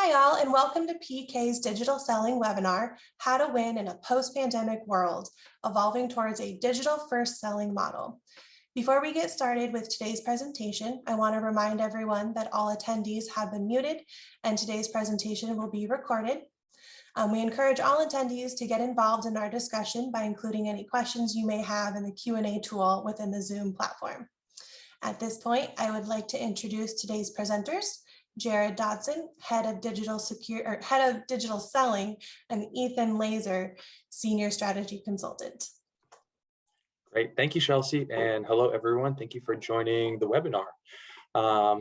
Hi all, and welcome to PK's digital selling webinar, How to Win in a Post-Pandemic World, Evolving Towards a Digital-First Selling Model. Before we get started with today's presentation, I want to remind everyone that all attendees have been muted and today's presentation will be recorded. We encourage all attendees to get involved in our discussion by including any questions you may have in the Q&A tool within the Zoom platform. At this point, I would like to introduce today's presenters. Jared Dodson, Head of Digital Selling, and Ethan Laser, Senior Strategy Consultant. Great, thank you, Chelsea, and hello everyone. Thank you for joining the webinar.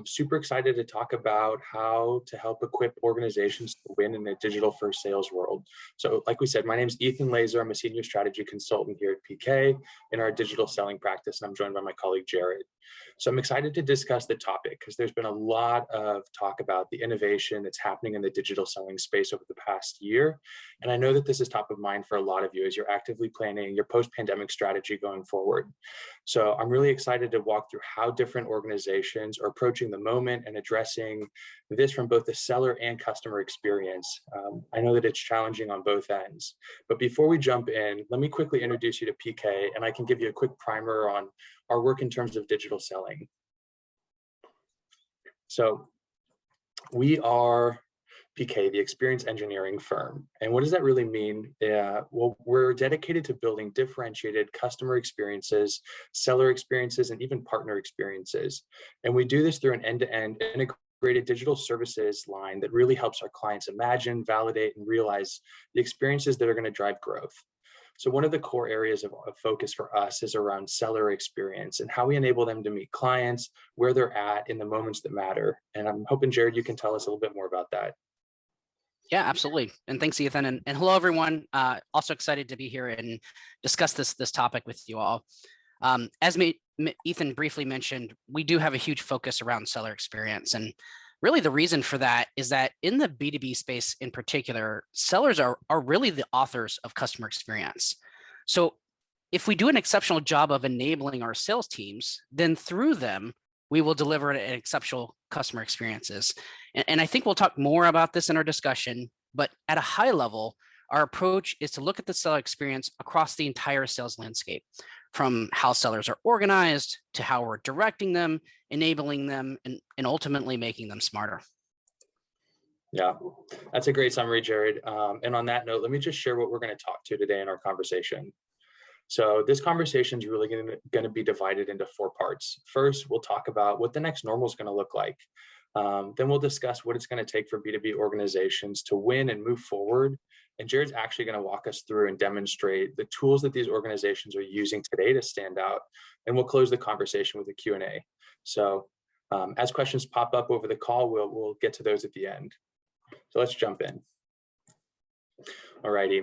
Super excited to talk about how to help equip organizations to win in a digital-first sales world. So like we said, my name is Ethan Laser. I'm a Senior Strategy Consultant here at PK in our digital selling practice, and I'm joined by my colleague, Jared. So I'm excited to discuss the topic because there's been a lot of talk about the innovation that's happening in the digital selling space over the past year. And I know that this is top of mind for a lot of you as you're actively planning your post-pandemic strategy going forward. So I'm really excited to walk through how different organizations are approaching the moment and addressing this from both the seller and customer experience. I know that it's challenging on both ends, but before we jump in, let me quickly introduce you to PK and I can give you a quick primer on our work in terms of digital selling. So we are PK, the experience engineering firm. And what does that really mean? Well, we're dedicated to building differentiated customer experiences, seller experiences, and even partner experiences. And we do this through an end-to-end integrated digital services line that really helps our clients imagine, validate, and realize the experiences that are going to drive growth. So one of the core areas of focus for us is around seller experience and how we enable them to meet clients where they're at in the moments that matter. And I'm hoping, Jared, you can tell us a little bit more about that. Yeah, absolutely. And thanks, Ethan. And hello, everyone. Also excited to be here and discuss this topic with you all. As Ethan briefly mentioned, we do have a huge focus around seller experience. And really the reason for that is that in the B2B space in particular, sellers are really the authors of customer experience. So if we do an exceptional job of enabling our sales teams, then through them, we will deliver an exceptional customer experiences. And I think we'll talk more about this in our discussion, but at a high level, our approach is to look at the seller experience across the entire sales landscape, from how sellers are organized to how we're directing them, enabling them, and ultimately making them smarter. Yeah, that's a great summary, Jared. And on that note, let me just share what we're going to talk to today in our conversation. So this conversation is really going to be divided into 4 parts. First, we'll talk about what the next normal is going to look like. Then we'll discuss what it's going to take for B2B organizations to win and move forward. And Jared's actually going to walk us through and demonstrate the tools that these organizations are using today to stand out. And we'll close the conversation with a Q&A. So as questions pop up over the call, we'll get to those at the end. So let's jump in. All righty.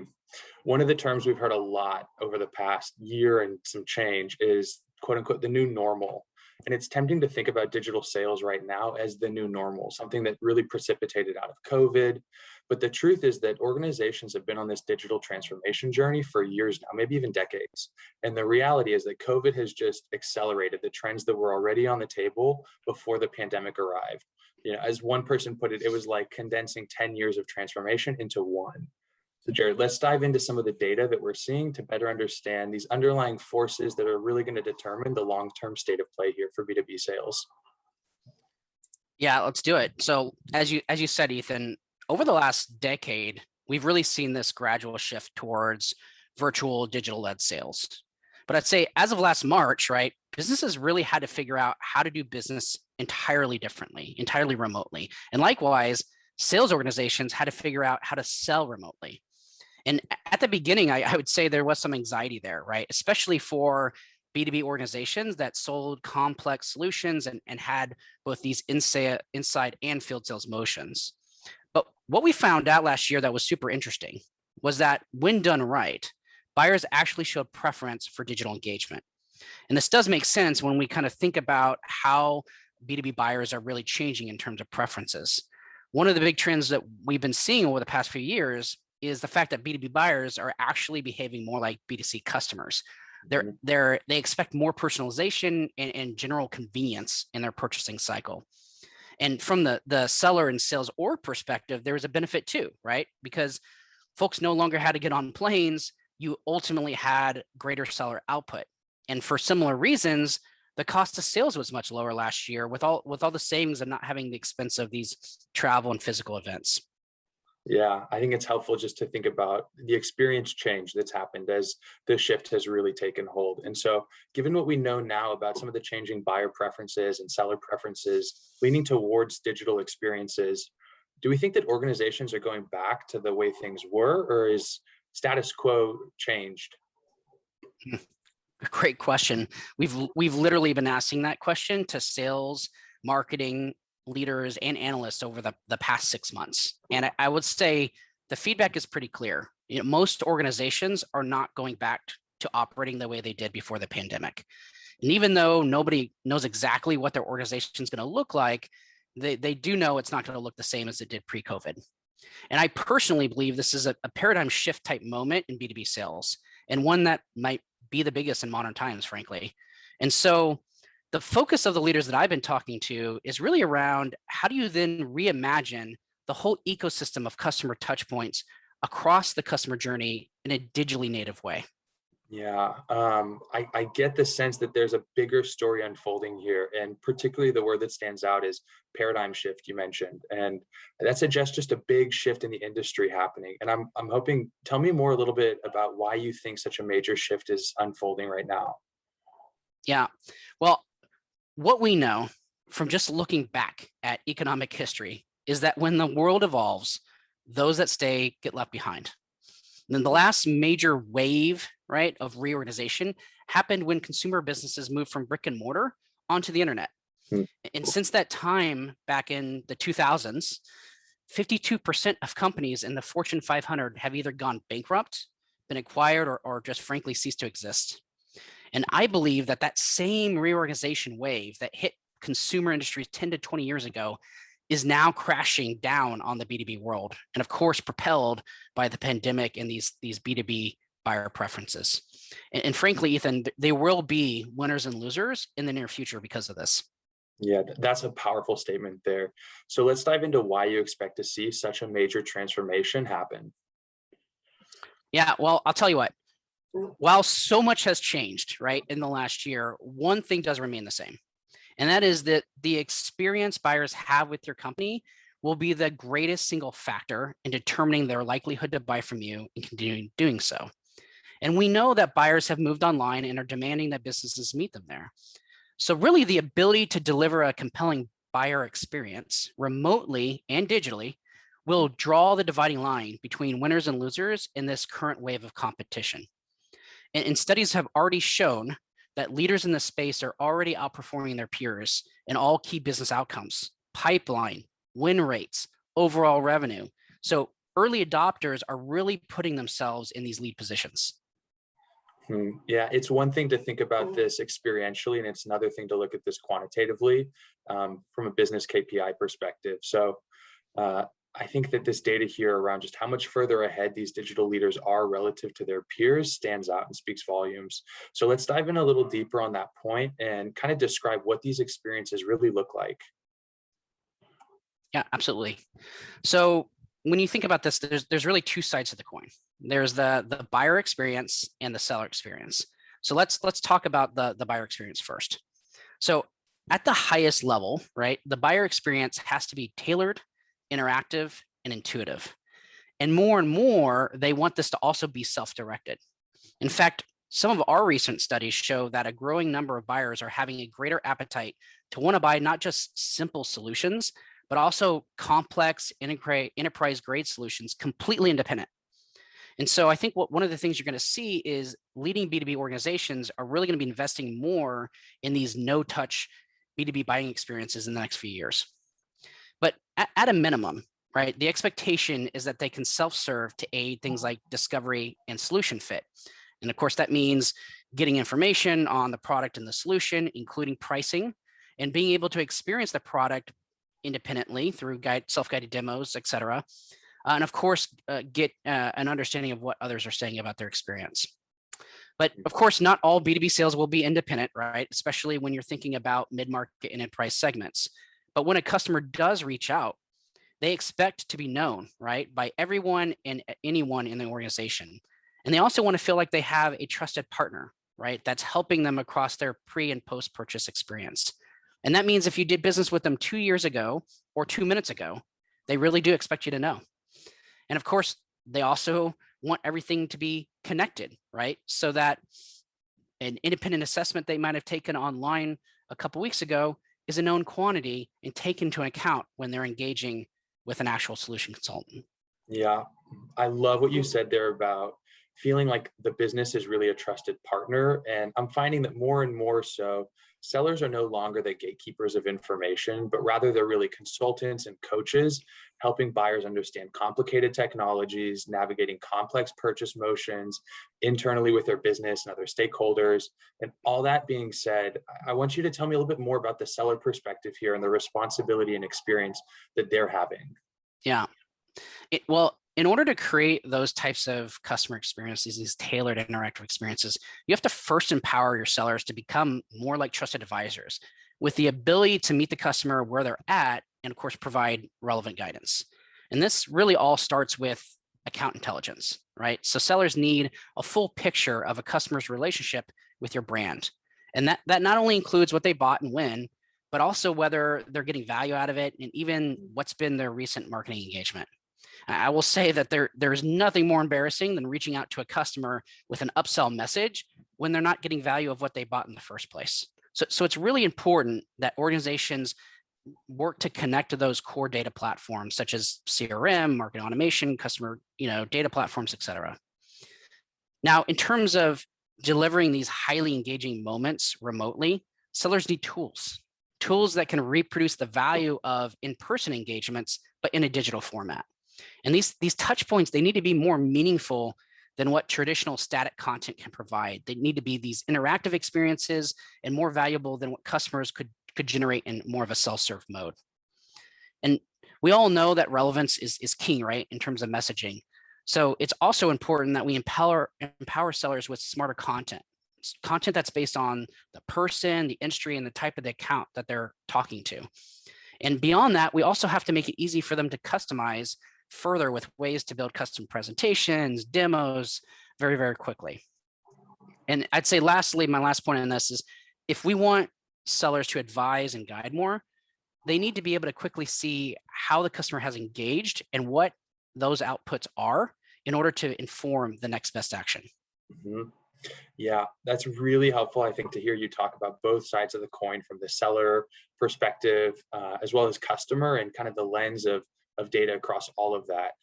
One of the terms we've heard a lot over the past year and some change is quote unquote the new normal. And it's tempting to think about digital sales right now as the new normal, something that really precipitated out of COVID. But the truth is that organizations have been on this digital transformation journey for years now, maybe even decades. And the reality is that COVID has just accelerated the trends that were already on the table before the pandemic arrived. You know, as one person put it, it was like condensing 10 years of transformation into one. So Jared, let's dive into some of the data that we're seeing to better understand these underlying forces that are really going to determine the long-term state of play here for B2B sales. Yeah, let's do it. So as you said, Ethan, over the last decade, we've really seen this gradual shift towards virtual digital-led sales. But I'd say as of last March, right, businesses really had to figure out how to do business entirely differently, entirely remotely. And likewise, sales organizations had to figure out how to sell remotely. And at the beginning, I would say there was some anxiety there, right? Especially for B2B organizations that sold complex solutions and had both these inside and field sales motions. But what we found out last year that was super interesting was that when done right, buyers actually showed preference for digital engagement. And this does make sense when we kind of think about how B2B buyers are really changing in terms of preferences. One of the big trends that we've been seeing over the past few years is the fact that B2B buyers are actually behaving more like B2C customers. They expect more personalization and general convenience in their purchasing cycle. And from the seller and sales org perspective, there was a benefit too, right? Because folks no longer had to get on planes. You ultimately had greater seller output. And for similar reasons, the cost of sales was much lower last year with all the savings of not having the expense of these travel and physical events. Yeah, I think it's helpful just to think about the experience change that's happened as the shift has really taken hold. And so, given what we know now about some of the changing buyer preferences and seller preferences leaning towards digital experiences, do we think that organizations are going back to the way things were, or is status quo changed? Great question. We've literally been asking that question to sales, marketing leaders, and analysts over the past 6 months. And I would say the feedback is pretty clear. Most organizations are not going back to operating the way they did before the pandemic. And even though nobody knows exactly what their organization is going to look like, they do know it's not going to look the same as it did pre-COVID. And I personally believe this is a paradigm shift type moment in B2B sales, and one that might be the biggest in modern times, frankly. And so the focus of the leaders that I've been talking to is really around how do you then reimagine the whole ecosystem of customer touch points across the customer journey in a digitally native way. Yeah, I get the sense that there's a bigger story unfolding here, and particularly the word that stands out is paradigm shift you mentioned, and that suggests just a big shift in the industry happening. And I'm hoping, tell me more a little bit about why you think such a major shift is unfolding right now. Yeah, well, what we know from just looking back at economic history is that when the world evolves, those that stay get left behind. And then the last major wave, right, of reorganization happened when consumer businesses moved from brick and mortar onto the internet. Hmm. And since that time, back in the 2000s, 52% of companies in the Fortune 500 have either gone bankrupt, been acquired, or just frankly ceased to exist. And I believe that that same reorganization wave that hit consumer industries 10 to 20 years ago is now crashing down on the B2B world. And of course, propelled by the pandemic and these B2B buyer preferences. And frankly, Ethan, there will be winners and losers in the near future because of this. Yeah, that's a powerful statement there. So let's dive into why you expect to see such a major transformation happen. Yeah, well, I'll tell you what, while so much has changed, right, in the last year, one thing does remain the same. And that is that the experience buyers have with your company will be the greatest single factor in determining their likelihood to buy from you and continuing doing so. And we know that buyers have moved online and are demanding that businesses meet them there. So really the ability to deliver a compelling buyer experience remotely and digitally will draw the dividing line between winners and losers in this current wave of competition. And studies have already shown that leaders in the space are already outperforming their peers in all key business outcomes: pipeline, win rates, overall revenue. So early adopters are really putting themselves in these lead positions. Yeah, it's one thing to think about this experientially, and it's another thing to look at this quantitatively from a business KPI perspective. So I think that this data here around just how much further ahead these digital leaders are relative to their peers stands out and speaks volumes. So let's dive in a little deeper on that point and kind of describe what these experiences really look like. Yeah, absolutely. So when you think about this, there's really two sides to the coin. There's the buyer experience and the seller experience. So let's talk about the buyer experience first. So at the highest level, right, the buyer experience has to be tailored, interactive, and intuitive. And more, they want this to also be self-directed. In fact, some of our recent studies show that a growing number of buyers are having a greater appetite to want to buy not just simple solutions, but also complex enterprise-grade solutions completely independent. And so I think one of the things you're going to see is leading B2B organizations are really going to be investing more in these no-touch B2B buying experiences in the next few years. But at a minimum, right, the expectation is that they can self-serve to aid things like discovery and solution fit. And of course, that means getting information on the product and the solution, including pricing, and being able to experience the product independently through self-guided demos, et cetera. And of course, get an understanding of what others are saying about their experience. But of course, not all B2B sales will be independent, right? Especially when you're thinking about mid-market and enterprise segments. But when a customer does reach out, they expect to be known, right, by everyone and anyone in the organization. And they also want to feel like they have a trusted partner, right, that's helping them across their pre and post purchase experience. And that means if you did business with them 2 years ago or 2 minutes ago, they really do expect you to know. And of course, they also want everything to be connected, right? So that an independent assessment they might have taken online a couple weeks ago is a known quantity and taken into account when they're engaging with an actual solution consultant. Yeah, I love what you said there about feeling like the business is really a trusted partner. And I'm finding that more and more so, sellers are no longer the gatekeepers of information, but rather they're really consultants and coaches, helping buyers understand complicated technologies, navigating complex purchase motions internally with their business and other stakeholders. And all that being said, I want you to tell me a little bit more about the seller perspective here and the responsibility and experience that they're having. Yeah. Well, in order to create those types of customer experiences, these tailored interactive experiences, you have to first empower your sellers to become more like trusted advisors with the ability to meet the customer where they're at and, of course, provide relevant guidance. And this really all starts with account intelligence, right? So sellers need a full picture of a customer's relationship with your brand. And that not only includes what they bought and when, but also whether they're getting value out of it and even what's been their recent marketing engagement. I will say that there's nothing more embarrassing than reaching out to a customer with an upsell message when they're not getting value of what they bought in the first place. So it's really important that organizations work to connect to those core data platforms such as CRM, marketing automation, customer data platforms, et cetera. Now, in terms of delivering these highly engaging moments remotely, sellers need tools that can reproduce the value of in-person engagements, but in a digital format. And these touch points, they need to be more meaningful than what traditional static content can provide. They need to be these interactive experiences and more valuable than what customers could generate in more of a self-serve mode. And we all know that relevance is king, right, in terms of messaging. So it's also important that we empower sellers with smarter content that's based on the person, the industry, and the type of the account that they're talking to. And beyond that, we also have to make it easy for them to customize further with ways to build custom presentations, demos very, very quickly. And I'd say lastly, my last point on this is if we want sellers to advise and guide more, they need to be able to quickly see how the customer has engaged and what those outputs are in order to inform the next best action. Mm-hmm. Yeah, that's really helpful, I think, to hear you talk about both sides of the coin from the seller perspective, as well as customer and kind of the lens of data across all of that.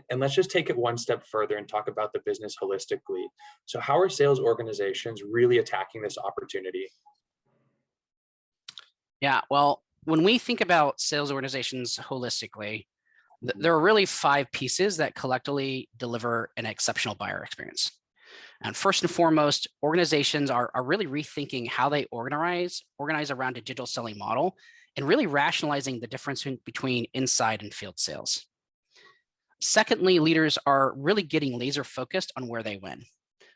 And let's just take it one step further and talk about the business holistically. So how are sales organizations really attacking this opportunity? Yeah, well, when we think about sales organizations holistically, there are really 5 pieces that collectively deliver an exceptional buyer experience. And first and foremost, organizations are really rethinking how they organize around a digital selling model and really rationalizing the difference between inside and field sales. Secondly, leaders are really getting laser focused on where they win.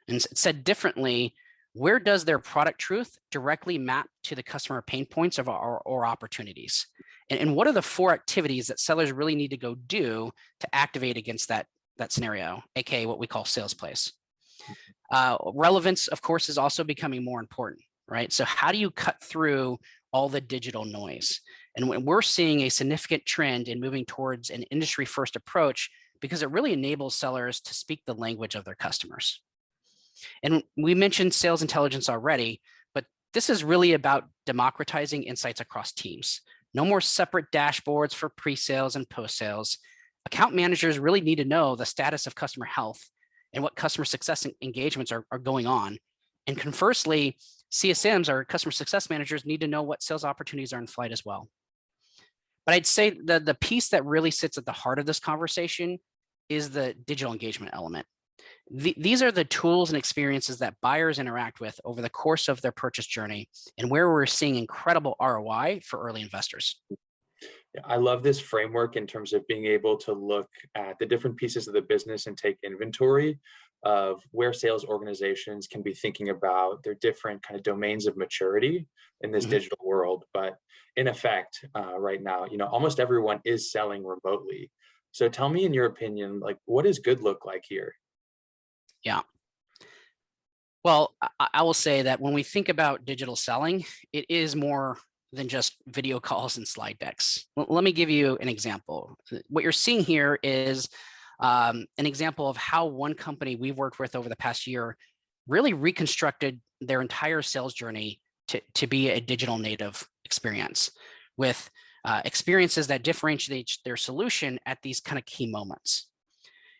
And said differently, where does their product truth directly map to the customer pain points or opportunities? And what are the 4 activities that sellers really need to go do to activate against that scenario, aka what we call sales plays? Relevance, of course, is also becoming more important, right? So how do you cut through all the digital noise? And when we're seeing a significant trend in moving towards an industry first approach because it really enables sellers to speak the language of their customers. And we mentioned sales intelligence already, but this is really about democratizing insights across teams. No more separate dashboards for pre-sales and post-sales. Account managers really need to know the status of customer health and what customer success engagements are going on. And conversely, CSMs, or customer success managers, need to know what sales opportunities are in flight as well. But I'd say the piece that really sits at the heart of this conversation is the digital engagement element. These are the tools and experiences that buyers interact with over the course of their purchase journey and where we're seeing incredible ROI for early investors. I love this framework in terms of being able to look at the different pieces of the business and take inventory of where sales organizations can be thinking about their different kind of domains of maturity in this Mhm. digital world. But in effect, right now, almost everyone is selling remotely. So tell me, in your opinion, like, what does good look like here? Yeah. Well, I will say that when we think about digital selling, it is more than just video calls and slide decks. Let me give you an example. What you're seeing here is an example of how one company we've worked with over the past year really reconstructed their entire sales journey to be a digital native experience with experiences that differentiate their solution at these kind of key moments.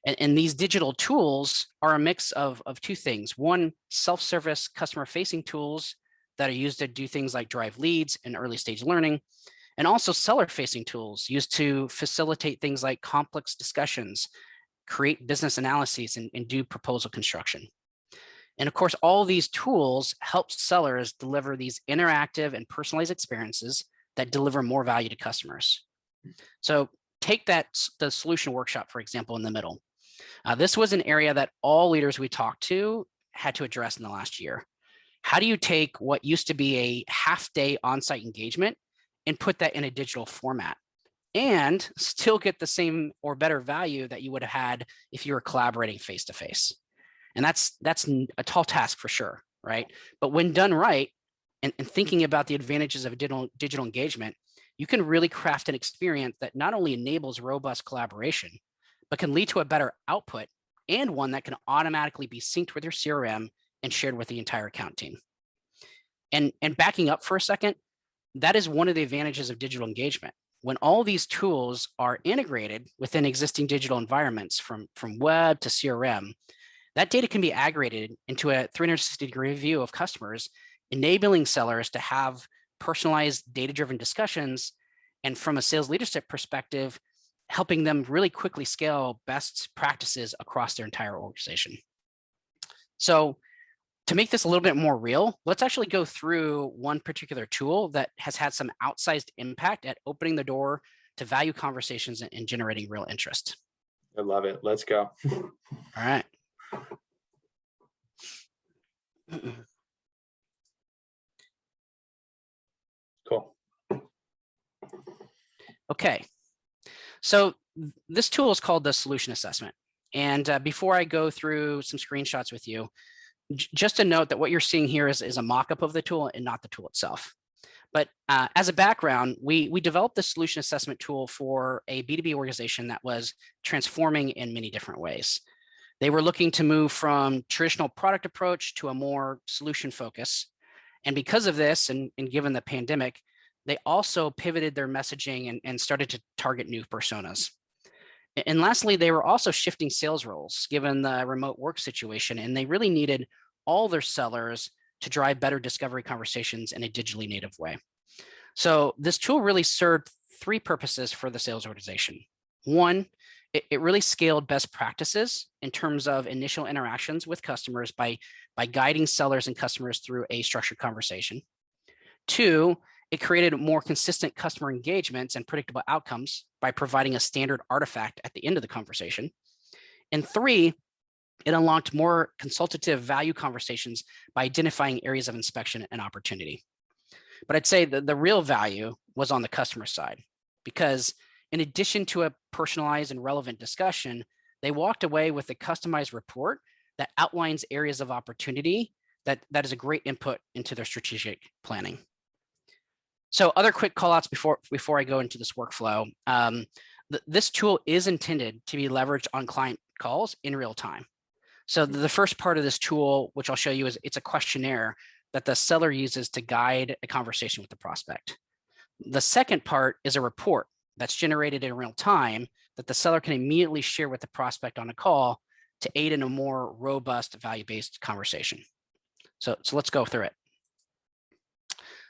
And these digital tools are a mix of two things. One, self-service customer-facing tools that are used to do things like drive leads and early stage learning, and also seller-facing tools used to facilitate things like complex discussions, create business analyses, and do proposal construction. And of course, all these tools help sellers deliver these interactive and personalized experiences that deliver more value to customers. So take the solution workshop, for example, in the middle. This was an area that all leaders we talked to had to address in the last year. How do you take what used to be a half-day on-site engagement and put that in a digital format and still get the same or better value that you would have had if you were collaborating face-to-face? And that's a tall task for sure, right? But when done right, and thinking about the advantages of digital engagement, you can really craft an experience that not only enables robust collaboration, but can lead to a better output and one that can automatically be synced with your CRM and shared with the entire account team. And backing up for a second, that is one of the advantages of digital engagement. When all these tools are integrated within existing digital environments from web to CRM, that data can be aggregated into a 360-degree view of customers, enabling sellers to have personalized data-driven discussions, and from a sales leadership perspective, helping them really quickly scale best practices across their entire organization. So to make this a little bit more real, let's actually go through one particular tool that has had some outsized impact at opening the door to value conversations and generating real interest. I love it. Let's go. All right. Cool. Okay. So this tool is called the solution assessment. And before I go through some screenshots with you, just to note that what you're seeing here is a mock-up of the tool and not the tool itself. But as a background, we developed the solution assessment tool for a B2B organization that was transforming in many different ways. They were looking to move from traditional product approach to a more solution focus. And because of this, and given the pandemic, they also pivoted their messaging and started to target new personas. And lastly, they were also shifting sales roles given the remote work situation, and they really needed all their sellers to drive better discovery conversations in a digitally native way. So this tool really served three purposes for the sales organization. One, it really scaled best practices in terms of initial interactions with customers by guiding sellers and customers through a structured conversation. Two, it created more consistent customer engagements and predictable outcomes by providing a standard artifact at the end of the conversation. And three, it unlocked more consultative value conversations by identifying areas of inspection and opportunity. But I'd say the real value was on the customer side, because in addition to a personalized and relevant discussion, they walked away with a customized report that outlines areas of opportunity that is a great input into their strategic planning. So other quick callouts before I go into this workflow. This tool is intended to be leveraged on client calls in real time. So the first part of this tool, which I'll show you, is it's a questionnaire that the seller uses to guide a conversation with the prospect. The second part is a report that's generated in real time that the seller can immediately share with the prospect on a call to aid in a more robust value-based conversation. So let's go through it.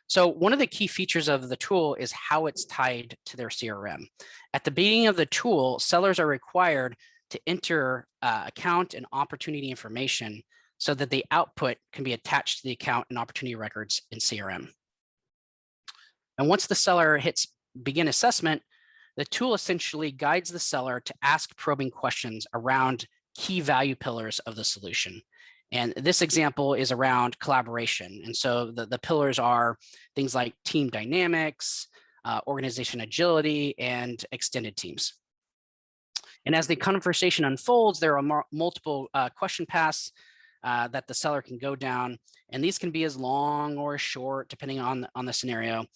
So one of the key features of the tool is how it's tied to their CRM. At the beginning of the tool, sellers are required to enter account and opportunity information so that the output can be attached to the account and opportunity records in CRM. And once the seller hits begin assessment, The tool essentially guides the seller to ask probing questions around key value pillars of the solution. And this example is around collaboration. And so the pillars are things like team dynamics, organization agility, and extended teams. And as the conversation unfolds, there are multiple question paths that the seller can go down. And these can be as long or short, depending on the scenario.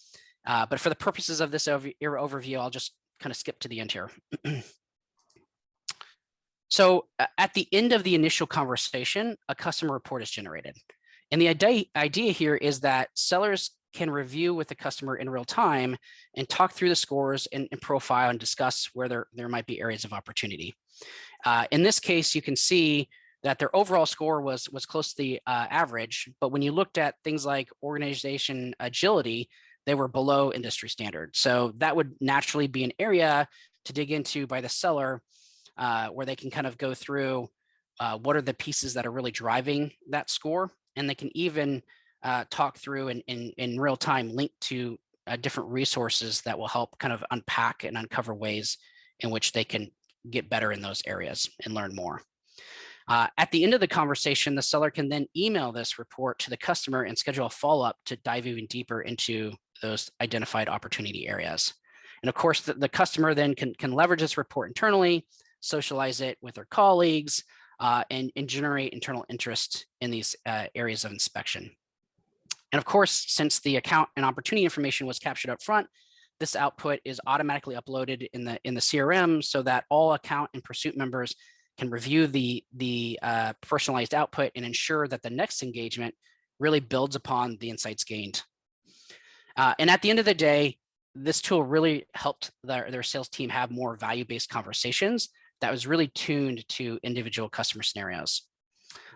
But for the purposes of this overview, I'll just kind of skip to the end here. So at the end of the initial conversation, a customer report is generated. And the idea here is that sellers can review with the customer in real time and talk through the scores and profile and discuss where there might be areas of opportunity. In this case, you can see that their overall score was close to the average, but when you looked at things like organization agility, they were below industry standard. So that would naturally be an area to dig into by the seller, where they can kind of go through what are the pieces that are really driving that score. And they can even talk through in real time, link to different resources that will help kind of unpack and uncover ways in which they can get better in those areas and learn more. At the end of the conversation, the seller can then email this report to the customer and schedule a follow-up to dive even deeper into those identified opportunity areas. And of course, the customer then can leverage this report internally, socialize it with their colleagues, and generate internal interest in these areas of inspection. And of course, since the account and opportunity information was captured up front, this output is automatically uploaded in the CRM so that all account and pursuit members can review the personalized output and ensure that the next engagement really builds upon the insights gained. And at the end of the day, this tool really helped their sales team have more value-based conversations that was really tuned to individual customer scenarios.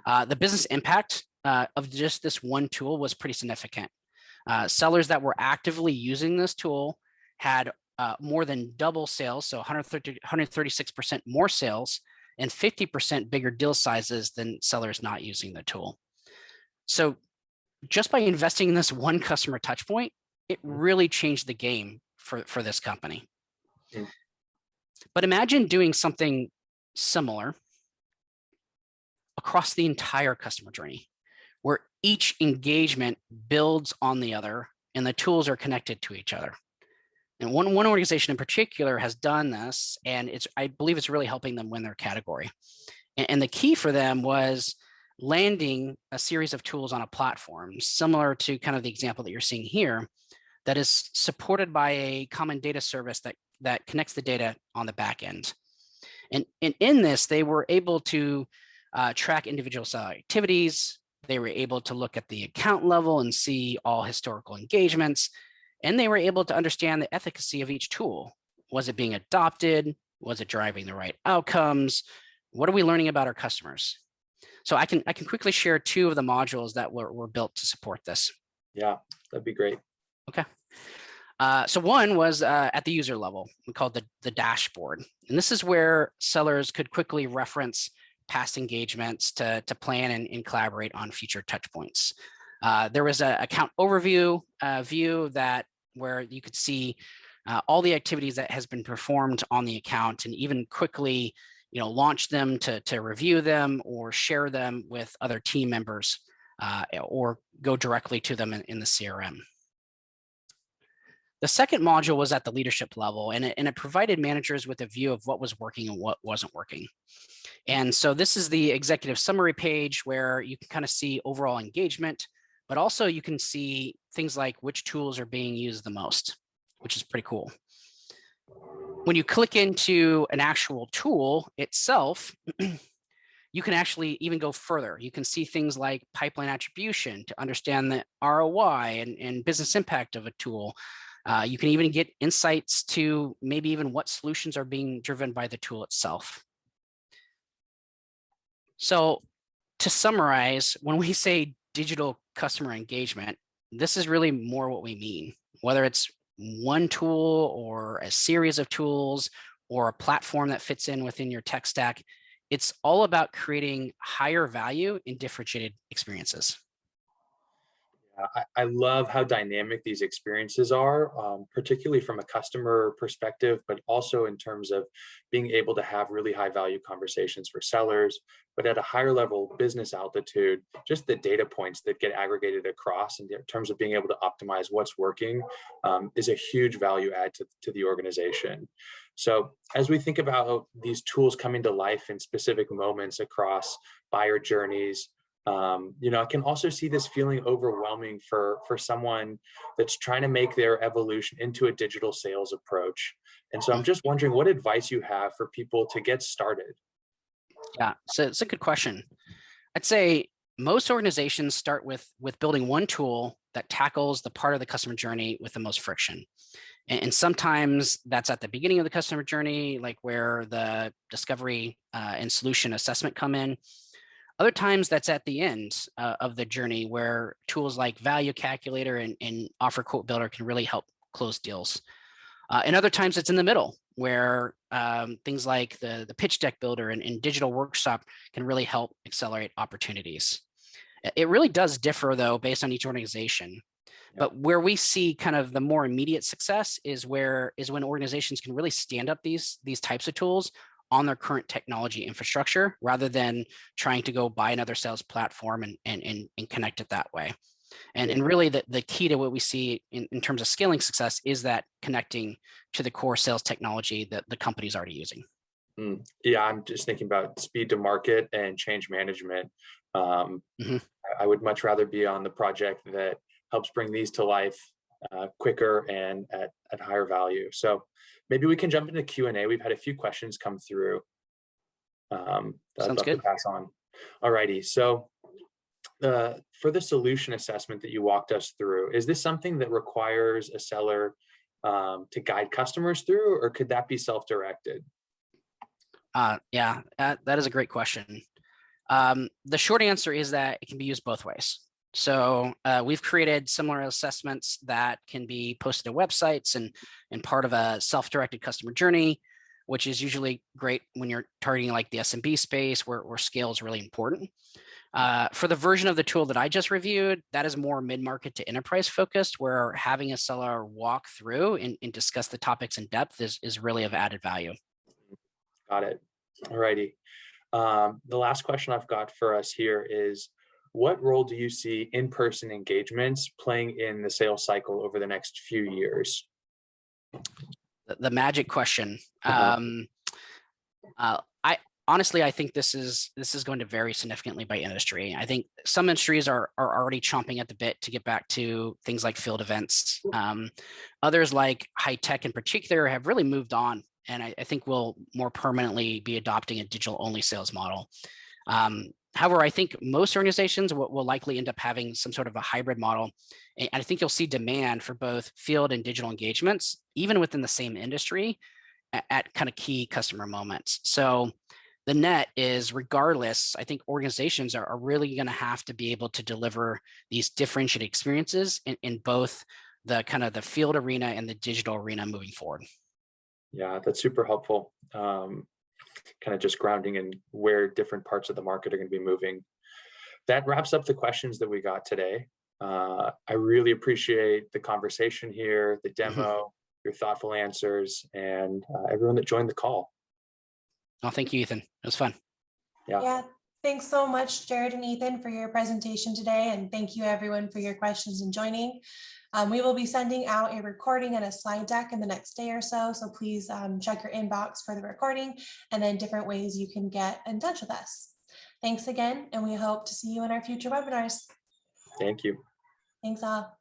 The business impact of just this one tool was pretty significant. Sellers that were actively using this tool had more than double sales, so 136% more sales, and 50% bigger deal sizes than sellers not using the tool. So just by investing in this one customer touch point, it really changed the game for this company. Mm. But imagine doing something similar across the entire customer journey, where each engagement builds on the other and the tools are connected to each other. And one organization in particular has done this, and I believe it's really helping them win their category. And the key for them was landing a series of tools on a platform, similar to kind of the example that you're seeing here, that is supported by a common data service that connects the data on the back end. And in this, they were able to track individual seller activities. They were able to look at the account level and see all historical engagements. And they were able to understand the efficacy of each tool. Was it being adopted? Was it driving the right outcomes? What are we learning about our customers? So I can quickly share two of the modules that were built to support this. Yeah, that'd be great. Okay. So one was at the user level. We called the dashboard. And this is where sellers could quickly reference past engagements to plan and collaborate on future touch points. There was an account overview view where you could see all the activities that has been performed on the account, and even quickly, launch them to review them or share them with other team members, or go directly to them in the CRM. The second module was at the leadership level, and it provided managers with a view of what was working and what wasn't working. And so this is the executive summary page where you can kind of see overall engagement, but also you can see things like which tools are being used the most, which is pretty cool. When you click into an actual tool itself, you can actually even go further. You can see things like pipeline attribution to understand the ROI and business impact of a tool. You can even get insights to maybe even what solutions are being driven by the tool itself. So to summarize, when we say digital customer engagement, this is really more what we mean, whether it's one tool or a series of tools or a platform that fits in within your tech stack. It's all about creating higher value and differentiated experiences. I love how dynamic these experiences are, particularly from a customer perspective, but also in terms of being able to have really high value conversations for sellers, but at a higher level business altitude, just the data points that get aggregated across in terms of being able to optimize what's working is a huge value add to the organization. So as we think about these tools coming to life in specific moments across buyer journeys, I can also see this feeling overwhelming for someone that's trying to make their evolution into a digital sales approach. And so I'm just wondering what advice you have for people to get started. Yeah, so it's a good question. I'd say most organizations start with building one tool that tackles the part of the customer journey with the most friction. And sometimes that's at the beginning of the customer journey, like where the discovery and solution assessment come in. Other times that's at the end of the journey where tools like Value Calculator and Offer Quote Builder can really help close deals. And other times it's in the middle where things like the pitch deck builder and digital workshop can really help accelerate opportunities. It really does differ though, based on each organization. But where we see kind of the more immediate success is when organizations can really stand up these types of tools on their current technology infrastructure, rather than trying to go buy another sales platform and connect it that way. And really the key to what we see in terms of scaling success is that connecting to the core sales technology that the company's already using. Yeah, I'm just thinking about speed to market and change management. I would much rather be on the project that helps bring these to life quicker and at higher value. So maybe we can jump into Q&A. We've had a few questions come through. I'd Sounds love good. to pass on. All righty. So for the solution assessment that you walked us through, is this something that requires a seller to guide customers through, or could that be self-directed? Yeah, that is a great question. The short answer is that it can be used both ways. So we've created similar assessments that can be posted to websites and part of a self-directed customer journey, which is usually great when you're targeting like the SMB space where scale is really important. For the version of the tool that I just reviewed, that is more mid-market to enterprise focused, where having a seller walk through and discuss the topics in depth is really of added value. Got it. All righty. The last question I've got for us here is, what role do you see in-person engagements playing in the sales cycle over the next few years? The magic question. I think this is going to vary significantly by industry. I think some industries are already chomping at the bit to get back to things like field events. Others, like high tech in particular, have really moved on, and I think will more permanently be adopting a digital only sales model. However, I think most organizations will likely end up having some sort of a hybrid model. And I think you'll see demand for both field and digital engagements, even within the same industry, at kind of key customer moments. So the net is, regardless, I think organizations are really going to have to be able to deliver these differentiated experiences in both the kind of the field arena and the digital arena moving forward. Yeah, that's super helpful. Kind of just grounding in where different parts of the market are going to be moving. That wraps up the questions that we got today. I really appreciate the conversation here, the demo, your thoughtful answers, and everyone that joined the call. Oh, thank you, Ethan. It was fun. Yeah. Thanks so much, Jared and Ethan, for your presentation today. And thank you, everyone, for your questions and joining. We will be sending out a recording and a slide deck in the next day or so. So please check your inbox for the recording and then different ways you can get in touch with us. Thanks again, and we hope to see you in our future webinars. Thank you. Thanks all.